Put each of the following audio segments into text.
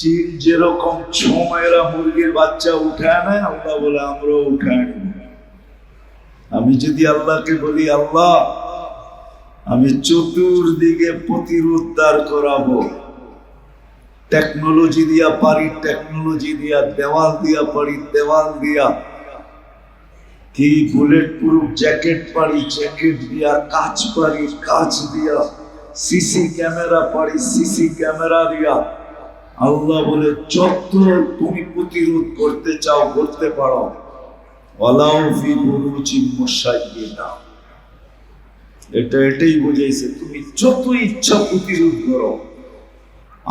চীন যেরকম সময়েরা মুরগির বাচ্চা উঠায় না, আল্লাহ বলে আমরাও উঠায় নেব। আমি যদি আল্লাহকে বলি, আল্লাহ আমি চতুর্দিকে প্রতিরোধ করাবো, টেকনোলজি দিয়া পারি, টেকনোলজি দিয়া, দেওয়াল দিয়া পারি, দেওয়াল দিয়া, কি বুলেট প্রুফ জ্যাকেট পারি, জ্যাকেট দিয়া, কাঁচ পারি, কাঁচ দিয়া, সিসি ক্যামেরা পারি, সিসি ক্যামেরা দিয়া। আল্লাহ বলে যত তুমি প্রতিরোধ করতে চাও করতে পারো। এটাই বুঝাইছে, তুমি যত ইচ্ছা প্রতিরোধ করো,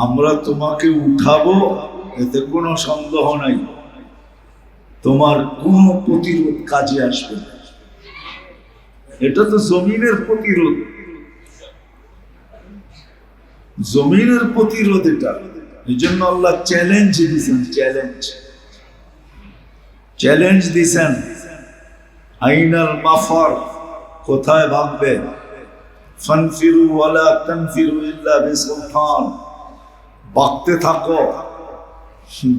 আমরা তোমাকে উঠাবো, এতে কোনো সন্দেহ নাই। তোমার কোন প্রতিরোধ কাজে আসবে না। এটা তো জমিনের প্রতিরোধ, জমিনের প্রতিরোধ এটা। এই জন্য আল্লাহ চ্যালেঞ্জ দিয়েছেন, চ্যালেঞ্জ দিয়েছেন। আইনাল মাফার, কোথায় ভাববে? ফানফিরু ওয়ালা তানফিরু ইল্লা বিসুলতান, ভাগতে থাকো,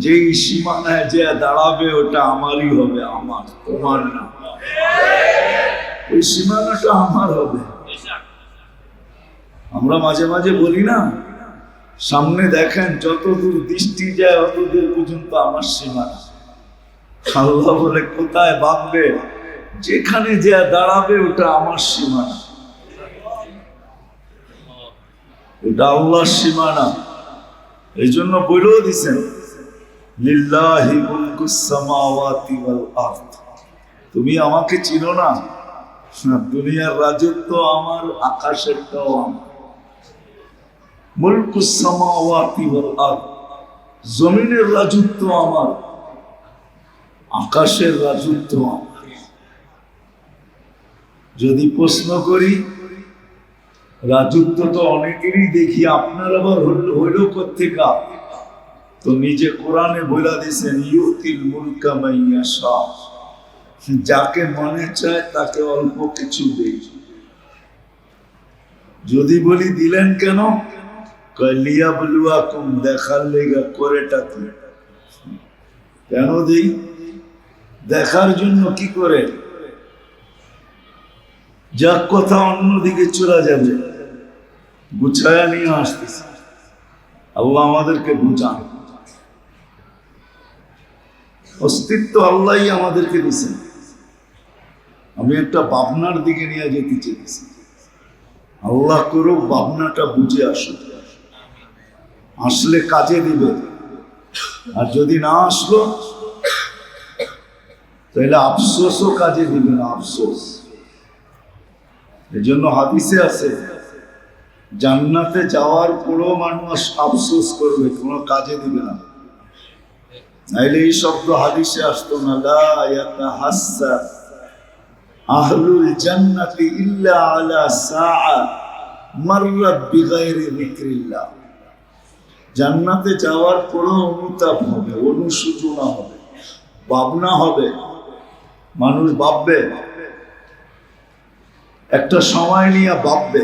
যেই সীমানায় যে দাঁড়াবে ওটা আমারই হবে, আমার, তোমার না। ওই সীমানাটা আমার হবে। আমরা মাঝে মাঝে বলি না, সামনে দেখেন যতদূর দৃষ্টি যায় অতদূর পর্যন্ত আমার সীমানা। আল্লাহ বলে কোথায় ভাববে? যেখানে যে দাঁড়াবে ওটা আমার সীমানা, ওটা আল্লাহর সীমানা। এই জন্য বলেও দিছেন, লিল্লাহি মুলকুস সামাওয়াতি ওয়াল আরদ। তুমি আমাকে চিনো না, দুনিয়ার রাজত্ব আমার, আকাশেরটাও আমার। মুলকুস সামাওয়াতি ওয়াল আরদ, জমিনের রাজত্ব আমার, আকাশের রাজত্ব আমার। যদি প্রশ্ন করি, রাজত্ব তো অনেকেরই দেখি, আপনার আবার হইল কোত্থেকা? তো নিজে কোরআনে বলে দিয়েছেন, ইউতিল মুলকা মান ইয়াশা, যাকে মনে চায় তাকে অল্প কিছু দেই। যদি বলি দিলেন কেন? লিয়াবলুয়াকুম, দেখার লেগা। করেটা কি? কেন দেই? দেখার জন্য। কি করে? যা কথা অন্যদিকে চলে যাবে, গুছায়া নিয়ে আসতেছে। আল্লাহ আমাদেরকে বুঝান। অস্তিত্ব আল্লাহই আমাদেরকে দিয়েছেন। আমি একটা ভাবনার দিকে নিয়ে যেতে চেয়েছি, আল্লাহ করুক ভাবনাটা বুঝে আসুক, আসলে কাজে দিবে। আর যদি না আসলো তাহলে আফসোসও কাজে দিবে না, আফসোস। এই জন্য হাদিসে আছে, জান্নাতে যাওয়ার পরেও মানুষ আফসোস করবে, কোনো কাজে দিবে না। নাইলে এই শব্দ হাদিসে আসতো না, লা ইয়াতাহাসসা আহলুল জান্নাতি ইল্লা আলা সাআ মাররাত বিগাইরি যিকরিল্লাহ। জান্নাতে যাওয়ার পরেও অনুতাপ হবে, অনুশোচনা হবে, ভাবনা হবে। মানুষ ভাববে, একটা সময় নিয়ে ভাববে,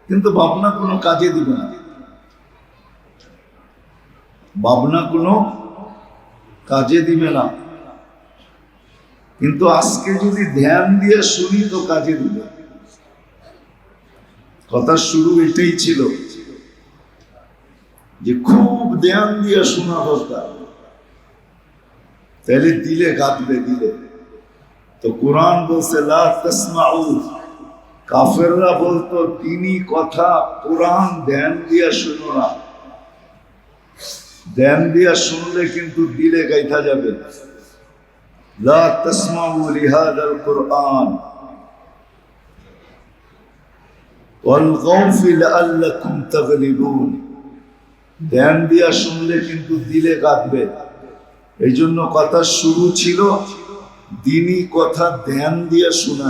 কিন্তু ভাবনা কোনো কাজে দিবে না, ভাবনা কোনো কাজে দিবে না। কিন্তু আজকে যদি ধ্যান দিয়ে শুনি তো কাজে দিবে। কথা শুরু এটাই ছিল যে খুব ধ্যান দিয়ে শোনা দরকার, তাহলে দিলে গাঁথবে, দিলে। তো কোরআন বলছে লা তাসমাউ, কাফেররা বলতো তিনি কথা, কোরআন ধ্যান দিয়া শুনো না। ধ্যান দিয়া শুনলে কিন্তু দিলে গাইথা যাবে। লা তাসমাউ লিহাদাল কুরআন ওয়ালগাউ ফি লাআল্লাকুম তাগলিবুন। ধ্যান দিয়া শুনলে কিন্তু দিলে গাঁথবে। এই জন্য কথা শুরু ছিল দিনই কথা ধ্যান দিয়া শোনা,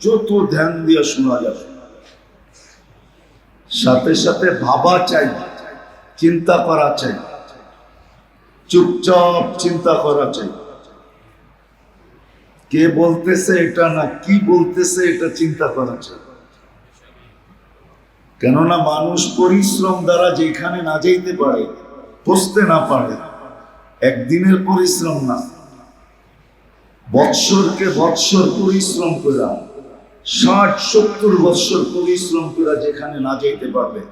যত ধ্যান দিয়া শোনা যাবে। সাথে সাথে ভাবা চাই, চিন্তা করা চাই, চুপচাপ চিন্তা করা চাই। কে বলতেছে এটা না, কি বলতেছে এটা চিন্তা করা চাই। কেননা মানুষ পরিশ্রম দ্বারা যেখানে না যাইতে পারে, পচতে না পারে, একদিনের পরিশ্রম না, বৎসরকে বৎসর পরিশ্রম করা, 60-70 বৎসর পরিশ্রম করা যেখানে না যেতে পারবে,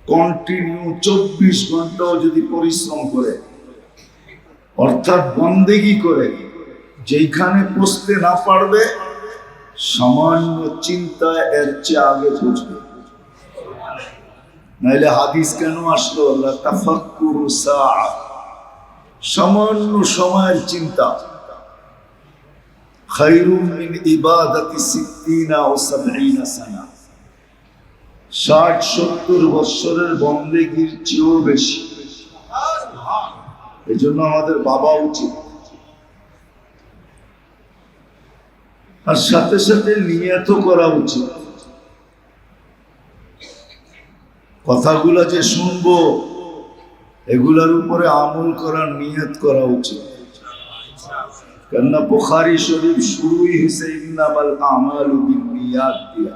কন্টিনিউ 24 ঘন্টাও যদি পরিশ্রম করে, অর্থাৎ বন্দেগি করে, যেখানে পৌঁছতে না পারবে, সামান্য চিন্তা এর চেয়ে আগে পৌঁছবে। নাইলে হাদিস কেন আসলো? আল্লাহ তাফাক্কুরু সাআ, সামান্য সময়ের চিন্তা খায়রুম মিন ইবাদাতি 60 ও 70 সানা, 60-70 বছরের বন্দেগীর চেয়েও বেশি। এই জন্য আমাদের বাবা উচিত, আর সাথে সাথে নিয়তও করা উচিত। কথাগুলো যে শুনবো এগুলার উপরে আমল করার নিয়ত করা উচিত। কেননা বুখারী শরীফ শুরুই হয়েছে ইন্নামাল আমালু বিন্নিয়াত দিয়া।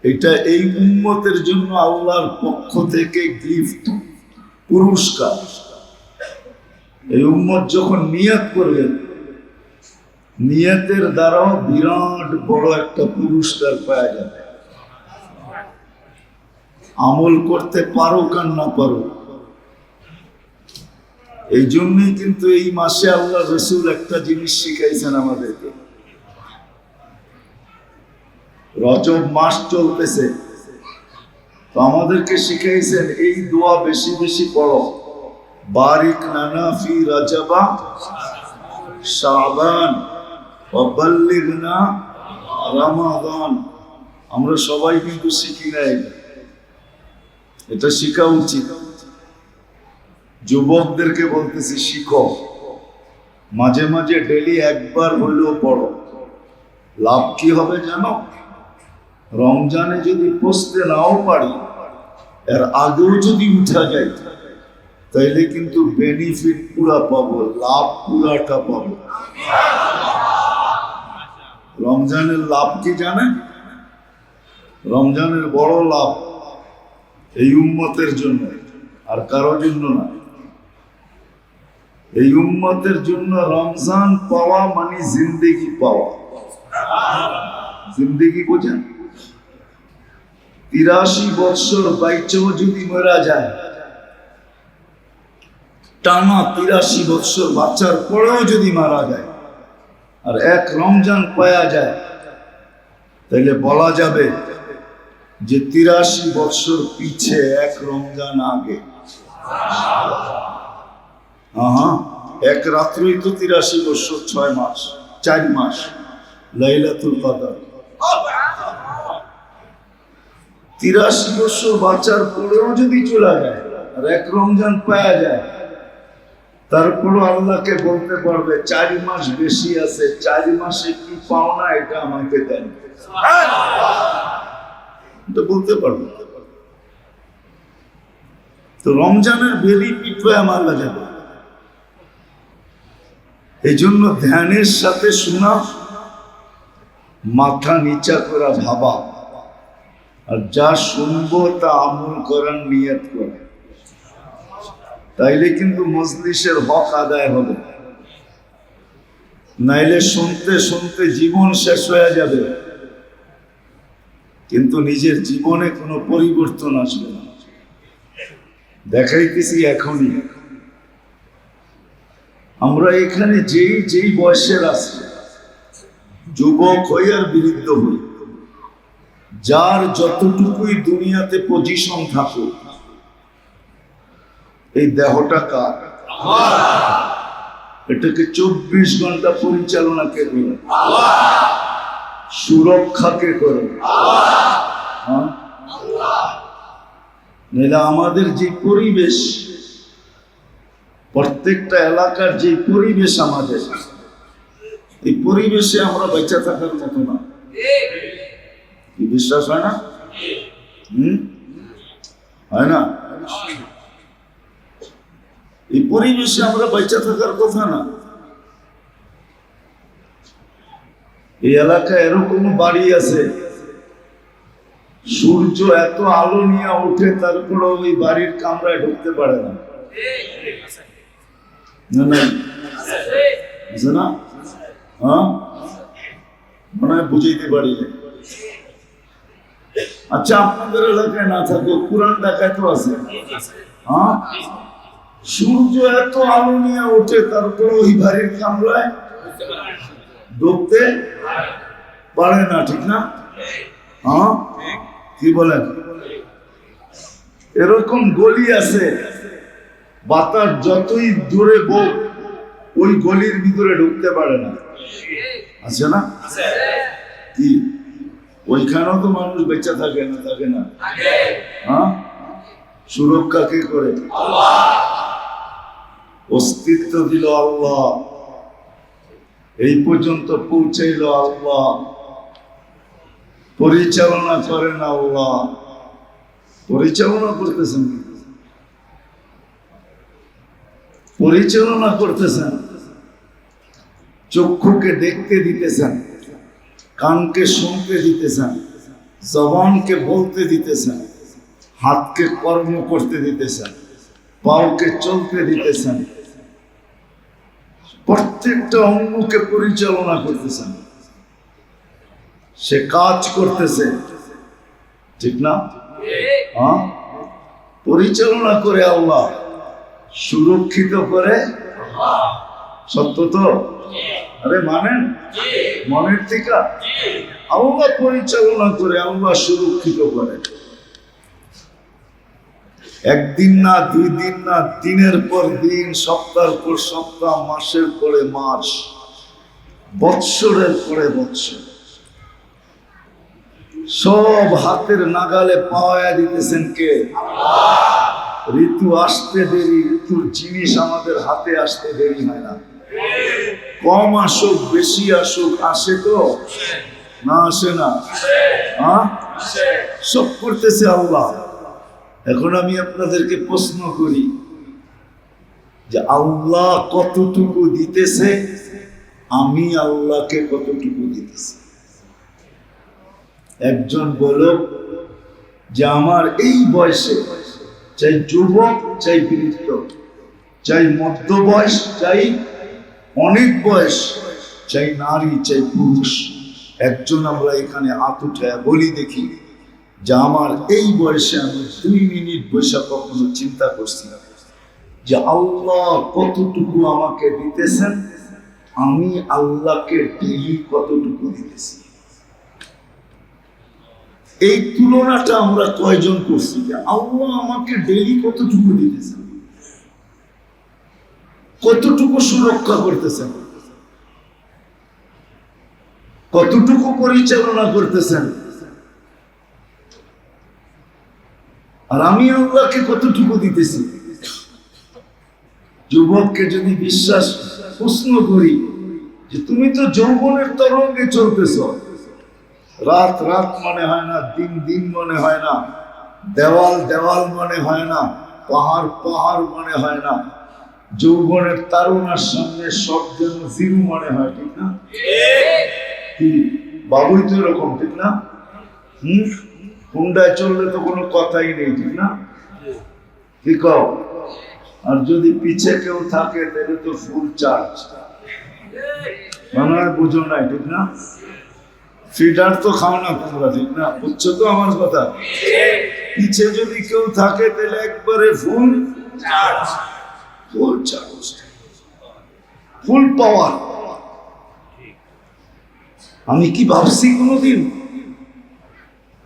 এটা এই উম্মতের জন্য আল্লাহর পক্ষ থেকে গিফট, পুরস্কার। এই উম্মত যখন নিয়ত করবেন, নিয়তের দ্বারাও বিরাট বড় একটা পুরস্কার পাওয়া যাবে। আমল করতে পারো কার না পারো। এই জন্যই কিন্তু এই মাসে আল্লাহ রসুল একটা জিনিস শিখাইছেন আমাদেরকে। রজব মাস চলতেছে, তো আমাদেরকে শিখাইছেন এই দোয়া বেশি বেশি পড়ো, বারিক লানা ফি রজবা শাবান ওয়া বাল্লিগনা রমাদান। আমরা সবাই কিন্তু শিখি না, এটা শেখা উচিত। যুবকদেরকে বলতেছি, শিখো, মাঝে মাঝে ডেলি একবার হইলেও পড়ো। লাভ কি হবে জানো? রমজানে যদি পৌঁছতে নাও পারি, এর আগেও যদি উঠা যায়, তাইলে কিন্তু বেনিফিট পুরা পাবো, লাভ পুরাটা পাবো। রমজানের লাভ কি জানেন? রমজানের বড় লাভ এই উম্মতের জন্য, আর কারোর জন্য না। এই উম্মতের জন্য রমজান পাওয়া মানে জিন্দেগি পাওয়া। জিন্দেগি বোঝেন? 83 বৎসর বাইচেও যদি মারা যায়, টানা 83 বৎসর বাচ্চার পরেও যদি মারা যায়, আর এক রমজান পাওয়া যায়, তাইলে বলা যাবে যে 83 বৎসর পিছে এক রমজান আগে। এক রাত্রই তো 83 বৎসর, 6 মাস, 4 মাস, লাইলাতুল কদর। 83 বৎসর বাচ্চার পরেও যদি চলে যায় আর এক রমজান পাওয়া যায়, তারপরও আল্লাহকে বলতে পারবে 4 মাস বেশি আছে, 4 মাসে কি পাও না এটা আমাকে দেন, এটা বলতে পারবে। তো রমজানের বেনিফিট হয়ে মারা যাবে। এই জন্য ধ্যানের সাথে শোনা, মাথা নিচা করা ভাবা, আর যা শুনবো তা আমল করার নিয়ত করা, তাইলে কিন্তু মজলিসের হক আদায় হবে। নাইলে শুনতে শুনতে জীবন শেষ হয়ে যাবে, কিন্তু নিজের জীবনে কোনো পরিবর্তন আসবে না। দেখাইতেছি এখনই, আমরা এখানে যেই বয়সের আছি, যুবক হই আর বৃদ্ধ হই, যার যতটুকুই দুনিয়াতে পজিশন থাকুক, এই দেহটা কার? এটাকে 24 ঘন্টা পরিচালনা কে করে? সুরক্ষা কে করে? আমাদের যে পরিবেশ, প্রত্যেকটা এলাকার যে পরিবেশ আমাদের, এই পরিবেশে আমরা বেঁচে থাকার মতো না। কি বিশ্বাস হয় না? হয় না? এই পরিবেশে আমরা বেঁচে থাকার কথা না। এই এলাকায় এরকম বাড়ি আছে সূর্য এত আলো নিয়ে ওঠে, তারপরে ওই বাড়ির কামরায় ঢুকতে পারে না। না হ্যাঁ, মনে হয় বুঝাইতে পারি। আচ্ছা, আপনাদের এলাকায় না থাকো, পুরান ঢাকায় তো আছে। হ্যাঁ, সূর্য এত আলো নিয়ে ওঠে, তারপরে ওই বাড়ির কামরায় ঢুকতে পারে না, ঠিক না? হ্যাঁ, কি বলেন? এরকম গলি আছে, বাতাস যতই দূরে বউ, ওই গলির ভিতরে ঢুকতে পারে না, আছে না? কি ওইখানেও তো মানুষ বেঁচে থাকে না, থাকে না? হ্যাঁ, সুরক্ষা কে করে? অস্তিত্ব দিল আল্লাহ, এই পর্যন্ত পৌঁছাইল আল্লাহ, পরিচালনা করেন আল্লাহ। পরিচালনা করতেছেন, পরিচালনা করতেছেন। চক্ষুকে দেখতে দিতেছেন, কানকে শুনতে দিতেছেন, জবানকে বলতে দিতেছেন, হাতকে কর্ম করতে দিতেছেন, পাওকে চলতে দিতেছেন, প্রত্যেকটা অঙ্গকে পরিচালনা করতেছেন। সে কাজ করতেছে, ঠিক না? হ্যাঁ, পরিচালনা করে আল্লাহ, সুরক্ষিত করে। সত্য তো? আরে মানেন? মনের থেকে আল্লাহ পরিচালনা করে, আল্লাহ সুরক্ষিত করে। একদিন না, দুই দিন না, দিনের পর দিন, সপ্তাহের পর সপ্তাহ, মাসের পরে মাস, বৎসরের পরে বৎসর, সব হাতের নাগালে পাওয়া দিতেছেন কে? ঋতু আসতে দেরি, ঋতুর জিনিস আমাদের হাতে আসতে দেরি হয় না। কম আসুক বেশি আসুক, আসে তো না? আসে না? হ্যাঁ, সব করতেছে আল্লাহ। এখন আমি আপনাদেরকে প্রশ্ন করি যে আল্লাহ কতটুকু দিতেছে, আমি আল্লাহকে কতটুকু দিতেছি? একজন বলো যে আমার এই বয়সে, চাই যুবক, চাই বৃদ্ধ, চাই মধ্য বয়স, চাই অনেক বয়স, চাই নারী, চাই পুরুষ, একজন আমরা এখানে হাত উঠায় বলি দেখি যে আমার এই বয়সে আমি 2 মিনিট বসে কখনো চিন্তা করছি না যে আল্লাহ কতটুকু আমাকে দিতেছেন, আমি আল্লাহকে ডেইলি কতটুকু দিতেছি? এই তুলনাটা আমরা কয়জন করছি যে আল্লাহ আমাকে ডেইলি কতটুকু দিতেছেন, কতটুকু সুরক্ষা করতেছেন, কতটুকু পরিচালনা করতেছেন, আর আমি আল্লাহকে কতটুকু দিতেছি? যুবককে যদি বিশ্বাস প্রশ্ন করি যে তুমি তো যৌবনের তরঙ্গে চলতেছ, রাত রাত মনে হয় না, দিন দিন মনে হয় না, দেওয়াল দেওয়াল মনে হয় না, পাহাড় পাহাড় মনে হয় না, যৌবনের তারুণার সামনে সব যেন জিরু মনে হয়, ঠিক না? কি বাবুই তো এরকম, ঠিক না? হুন্ডায় চললে তো কোনো কথাই নেই, ঠিক না? কি কও? আর যদি পিছে কেউ থাকে তাহলে তো ফুল চার্জ, মনে হয় বুঝো নাই, ঠিক না? ফিডার তো খাও না তোমরা, ঠিক না? বুঝছো তো আমার কথা? পিছে যদি কেউ থাকে তাহলে একবারে ফুল চার্জ, ফুল চার্জ, ফুল পাওয়ার। আমি কি ভাবছি কোনোদিন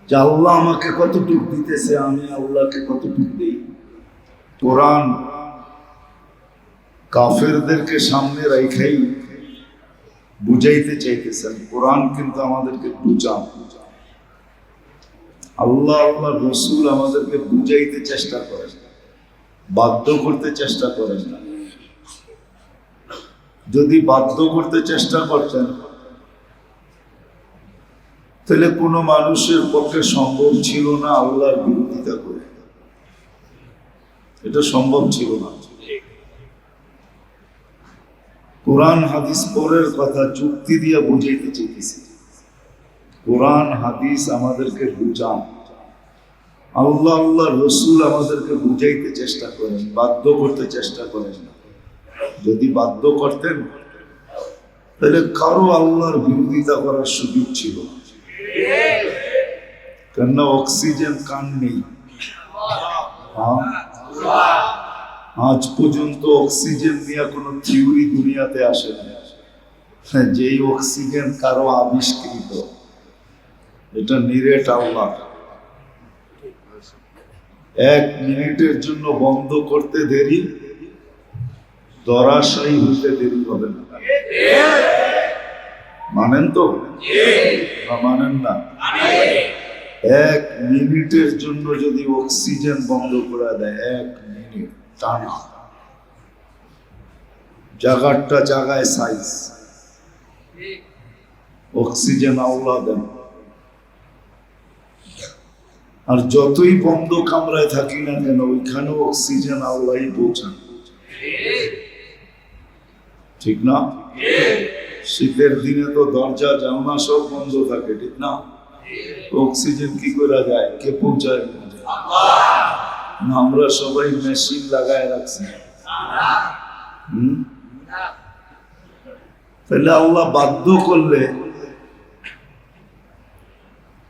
যে আল্লাহ আমাকে কতটুকু দিতেছে, আমি আল্লাহকে কতটুকু দিই? কোরআন কাফেরদেরকে সামনে রেখেই বুঝাইতে চাইতেছেন। কোরআন কিন্তু আমাদেরকে বুঝান, আল্লাহ আল্লাহ রসুল আমাদেরকে বুঝাইতে চেষ্টা করেন, বাধ্য করতে চেষ্টা করেন না। যদি বাধ্য করতে চেষ্টা করতেন তাহলে কোনো মানুষের পক্ষে সম্ভব ছিল না আল্লাহর বিরোধিতা করে, এটা সম্ভব ছিল না। কোরআন হাদিস পরের কথা যুক্তি দিয়ে বুঝাইতে চেয়েছি। কোরআন হাদিস আমাদেরকে বুঝান, আল্লাহ আল্লাহ রসুল আমাদেরকে বুঝাইতে চেষ্টা করেন, বাধ্য করতে চেষ্টা করেন না। যদি বাধ্য করতেন তাহলে কারো আল্লাহর বিরোধিতা করার সুযোগ ছিল, কেননা অক্সিজেন কান নেই। আজ পর্যন্ত অক্সিজেন নিয়ে কোনো থিওরি দুনিয়াতে আসে না। যেই অক্সিজেন কারো আবিষ্কৃত, এটা নিরেট আল্লাহ। 1 মিনিটের জন্য বন্ধ করতে দেরি, ধরাশায়ী হতে দেরি হবে না। মানেন তো না মানেন না? 1 মিনিটের জন্য যদি অক্সিজেন বন্ধ করে দেয়, 1 মিনিট টানা, জায়গাটা জায়গায় সাইজ, অক্সিজেন আল্লাহ দেন। আর যতই বন্ধ কামরায় থাকি না কেন, ওইখানে অক্সিজেন আল্লাহই পৌঁছান, ঠিক না? শীতের দিনে তো দরজা জানলা সব বন্ধ থাকে, ঠিক না? অক্সিজেন কি করে যায়? কে পৌঁছায়? না আমরা সবাই মেশিন লাগায় রাখছি। তাহলে আল্লাহ বাধ্য করলে,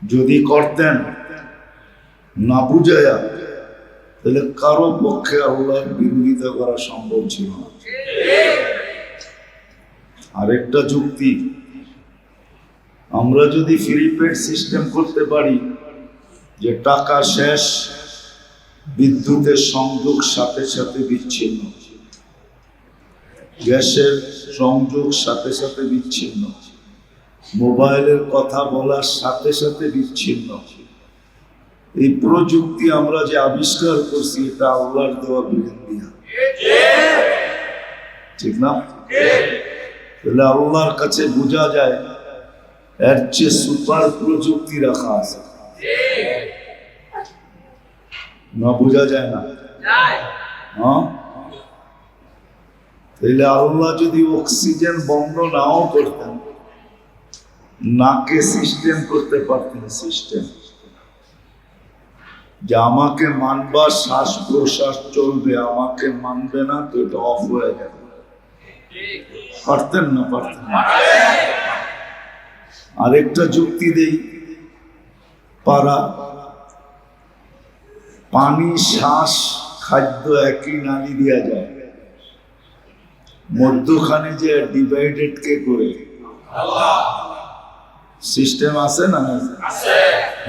যদি করতেন না বুঝায়া, তাহলে কারো পক্ষে আল্লাহর বিরোধিতা করা সম্ভব ছিল না। আরেকটা যুক্তি, আমরা যদি ফ্রি পেড সিস্টেম করতে পারি, যে টাকা শেষ, বিদ্যুতের সংযোগ সাথে সাথে বিচ্ছিন্ন, গ্যাসের সংযোগ সাথে সাথে বিচ্ছিন্ন, মোবাইলের কথা বলার সাথে সাথে বিচ্ছিন্ন, এই প্রযুক্তি আমরা যে আবিষ্কার করছি, এটা আল্লাহর দেওয়া বিরোধিতা, ঠিক না? তাহলে আল্লাহর কাছে বোঝা যায় এর চেয়ে সুপার প্রযুক্তি রাখা আছে, না বোঝা যায় না? হ্যাঁ, তাহলে আল্লাহ যদি অক্সিজেন বন্ধ নাও করতেন, নাকে সিস্টেম করতে পারতেন, সিস্টেম যে আমাকে মানবা, শ্বাস প্রশ্বাস চলবে, আমাকে মানবে না তো এটা অফ হয়ে যাবে। পারতেন না? পারতেন না। আরেকটা যুক্তি দেই, পারা, পানি, শ্বাস, খাদ্য একই নালী দেওয়া যায়, মধ্যখানে যে ডিভাইডেড কে করে? সিস্টেম আছে না?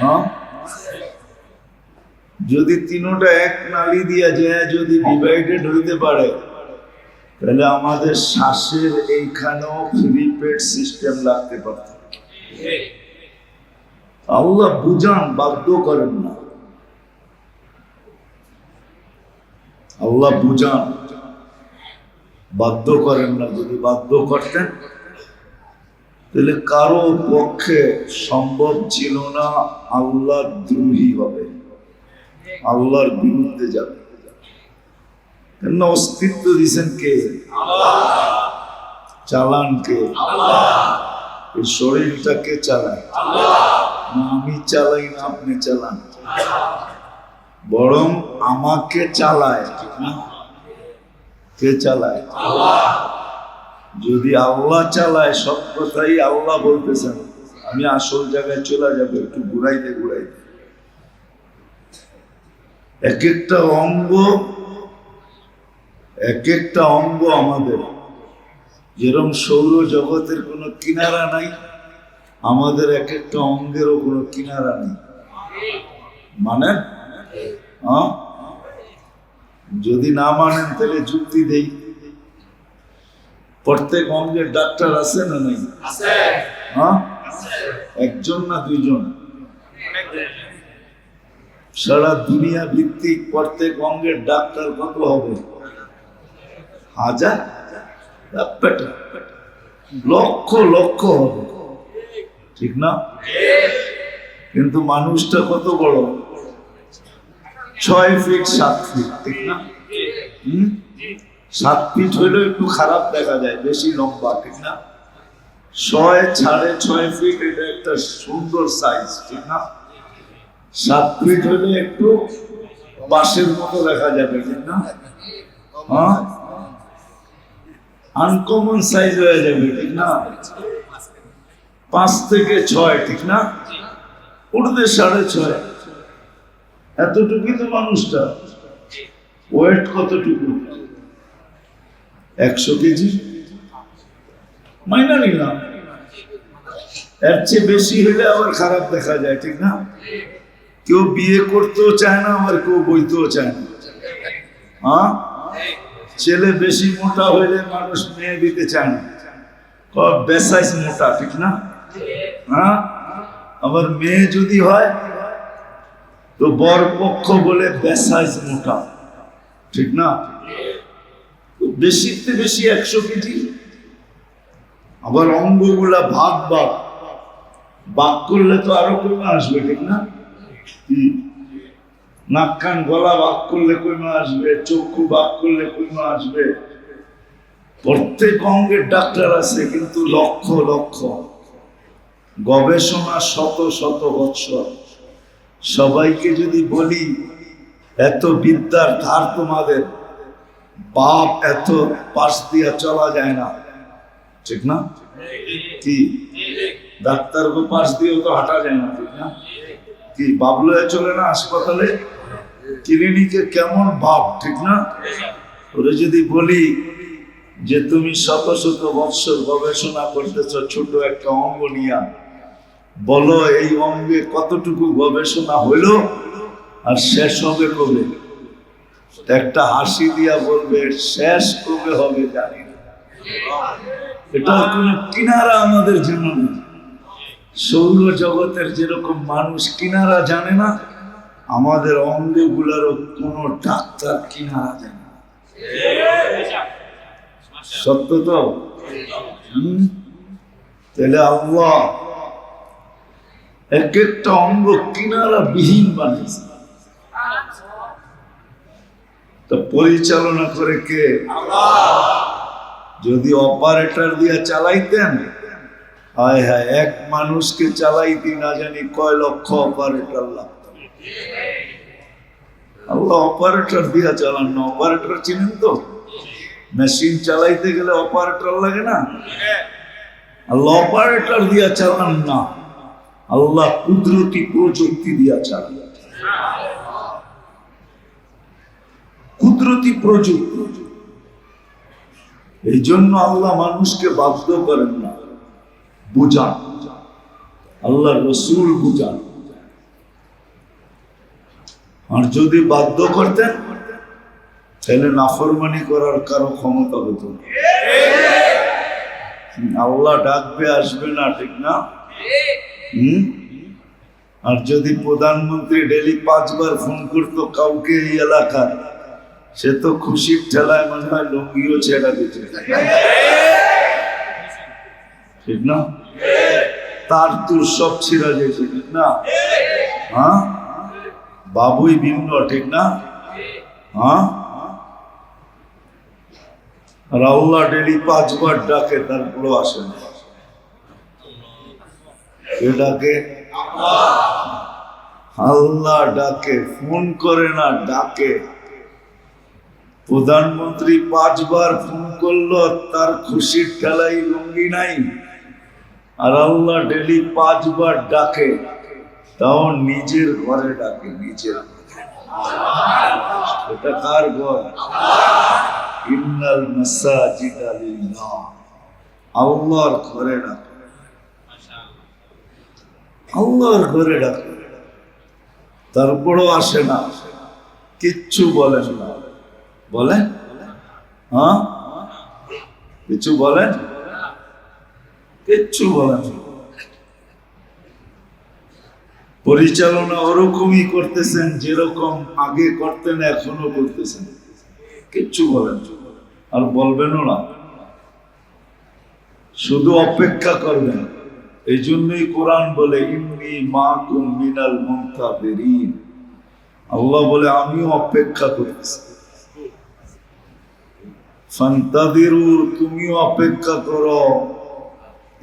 হ্যাঁ, যদি তিনোটা এক নালী দিয়া যায়, যদি ডিভাইডেড হইতে পারে, তাহলে আমাদের শ্বাসের এইখানেও ফ্রি পেড সিস্টেম লাগতে পারত। আল্লাহ বুঝান, বাধ্য করেন না। আল্লাহ বুঝান, বাধ্য করেন না। যদি বাধ্য করতেন তাহলে কারো পক্ষে সম্ভব ছিল না আল্লাহর দ্রোহী হবে, আল্লাহর বিরুদ্ধে যাবে। কেন? অস্তিত্ব দিয়েছেন কে? চালান কে? এই শরীরটাকে চালায় না আমি চালাই, না আপনি চালান, বরং আমাকে চালায়, ঠিক না? কে চালায়? যদি আল্লাহ চালায়, সব কথাই আল্লাহ বলতেছেন, আমি আসল জায়গায় চলে যাবো, একটু ঘুরাইতে ঘুরাইতে। এক একটা অঙ্গ আমাদের, যেরকম সৌর জগতের কোনো কিনারা নাই, আমাদের এক একটা অঙ্গেরও কোনো কিনারা নেই। মানেন? হ্যাঁ, যদি না মানেন তাহলে যুক্তি দেই। প্রত্যেক অঙ্গের ডাক্তার আছে না নাই? হ্যাঁ, একজন না দুইজন? সারা দুনিয়া ভিত্তিক প্রত্যেক অঙ্গের ডাক্তার কত হবে? 1000, লক্ষ লক্ষ হবে, ঠিক না? কিন্তু মানুষটা কত বড়? 6 ফিট 7 ফিট, ঠিক না? 7 ফিট হইলেও একটু খারাপ দেখা যায়, বেশি লম্বা, ঠিক না? 6 সাড়ে 6 ফিট, এটা একটা সুন্দর সাইজ, ঠিক না? 7 ফিট হলে একটু বাঁশের মতো দেখা যাবে, ঠিক না? হ্যাঁ, আনকমন সাইজ হয়ে যাবে, ঠিক না? 5 থেকে 6, ঠিক না? উঠবে 6.5। এতটুকুই তো মানুষটা। ওয়েট কতটুকু? 100 কেজি মাইনা নিলাম। এর চেয়ে বেশি হলে আবার খারাপ দেখা যায়, ঠিক না? কেউ বিয়ে করতেও চায় না, আবার কেউ বইতেও চায় না। হ্যাঁ, ছেলে বেশি মোটা হইলে মানুষ মেয়ে দিতে চায় না, বেসাইজ মোটা, ঠিক না? হ্যাঁ, আবার মেয়ে যদি হয় তো বর পক্ষ বলে বেসাইজ মোটা, ঠিক না? বেশিতে বেশি 100 কেজি। আবার অঙ্গগুলা ভাগ ভাগ করলে তো আরো কমে আসবে, ঠিক না? নাক কান গলা ভাগ করলে কমে আসবে, চক্ষু ভাগ করলে কমে আসবে। প্রত্যেক অঙ্গের ডাক্তার আছে, কিন্তু লক্ষ লক্ষ গবেষণা, শত শত বৎসর। সবাইকে যদি বলি এত বিদ্যার ধার তোমাদের, বাপ এত পাশ দিয়া চলা যায় না, ঠিক না? কি ডাক্তার গো পাশ দিয়েও তো হাঁটা যায় না, ঠিক না? কি বাবলু চলে না হাসপাতালে, ক্লিনিকে কেমন বাপ, ঠিক না? ওরা যদি বলি যে তুমি শত শত বৎসর গবেষণা করতেছ ছোট একটা অঙ্গ নিয়া, বলো এই অঙ্গে কতটুকু গবেষণা হইল আর শেষ হবে কবে? একটা হাসি দিয়া বলবে শেষ কবে হবে জানি না। এটা কোন কিনারা আমাদের জানা না। সৌর জগতের যেরকম মানুষ কিনারা জানে না, আমাদের অঙ্গগুলারও কোন ডাক্তার কিনারা জানে না। সত্য তো? তাহলে আল্লাহ এক একটা অঙ্গ কিনারা বিহীন বানিয়েছে, তা পরিচালনা করে কে? যদি অপারেটর দিয়ে চালাইতেন, হায় হায়, এক মানুষকে চালাইতে না জানি কয় লক্ষ অপারেটর লাগতো। আল্লাহ অপারেটর দিয়া চালান না। অপারেটর চিনেন তো? মেশিন চালাইতে গেলে অপারেটর লাগে না? আল্লাহ অপারেটর দিয়া চালান না, আল্লাহ কুদরতি প্রযুক্তি দিয়া চালান। কুদরতি প্রযুক্তি। এই জন্য আল্লাহ মানুষকে বাধ্য করেন না, বুঝান। আল্লাহ রসুল বুঝান। আর যদি বাধ্য করতেন তাহলে নাফরমানি করার কারো ক্ষমতা হতো না। আল্লাহ ডাকবে, আসবে না, ঠিক না? আর যদি প্রধানমন্ত্রী ডেলি 5 বার ফোন করতো কাউকে এই এলাকার, সে তো খুশির ঠেলায় মনে হয় লুঙ্গিও ছেড়া দিত, ঠিক না? তার তোর সব ছিঁড়া যেত, ঠিক না? হ্যাঁ, বাবুই ভিন্ন, ঠিক না? হ্যাঁ, আর আল্লাহ ডেলি 5 বার ডাকে, তারপরেও আসে না। কে ডাকে? আল্লাহ ডাকে, ফোন করে না, ডাকে। প্রধানমন্ত্রী 5 বার ফোন করলো, তার খুশির ঠেলাই লুঙ্গি নাই। আর আল্লাহ ডেলি 5 বার ডাকে, তাও নিজের ঘরে ডাকে, নিজের ঘরে। এটা কার ঘর? ইন্নাল মাসাজিদা লিল্লাহ। আল্লাহর ঘরে ডাকে, আল্লাহর ঘরে ডাকে। তারপরও আসে না, কিচ্ছু বলেন না। বলেন? হ্যাঁ, কিছু বলেন? কিচ্ছু বলেন। পরিচালনা ওরকমই করতেছেন যেরকম আগে করতেন, এখনো করতেছেন। কিচ্ছু বলেন আর বলবেনও না, শুধু অপেক্ষা করবেন। এই জন্যই কোরআন বলে ইন্নী মাকুম মিনাল মুনতাযিরিন। আল্লাহ বলে আমিও অপেক্ষা করতেছি। ফান্তাযিরু, তুমিও অপেক্ষা করো।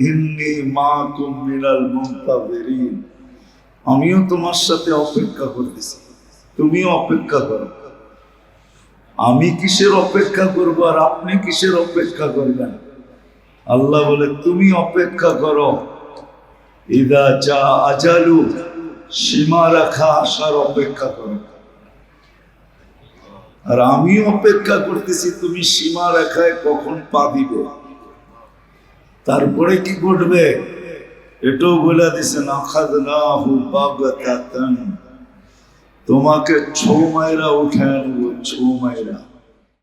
ইন্নী মাকুম মিনাল মুনতাযিরিন, আমিও তোমার সাথে অপেক্ষা করতেছি, তুমিও অপেক্ষা করো। আমি কিসের অপেক্ষা করবো আর আপনি কিসের অপেক্ষা করবেন? আল্লাহ বলে তুমি অপেক্ষা করো। ইদা যা আজালু, সীমা রাখা আসার অপেক্ষা করো। আর আমি অপেক্ষা করতেছি তুমি সীমা রেখায় কখন পা দিবে। তারপরে কি ঘটবে এটাও বলে দিছেন, আখাযনাহু বাগতাতান, তোমাকে ছৌ মাইরা উঠে আনবো, ছৌ মাইরা।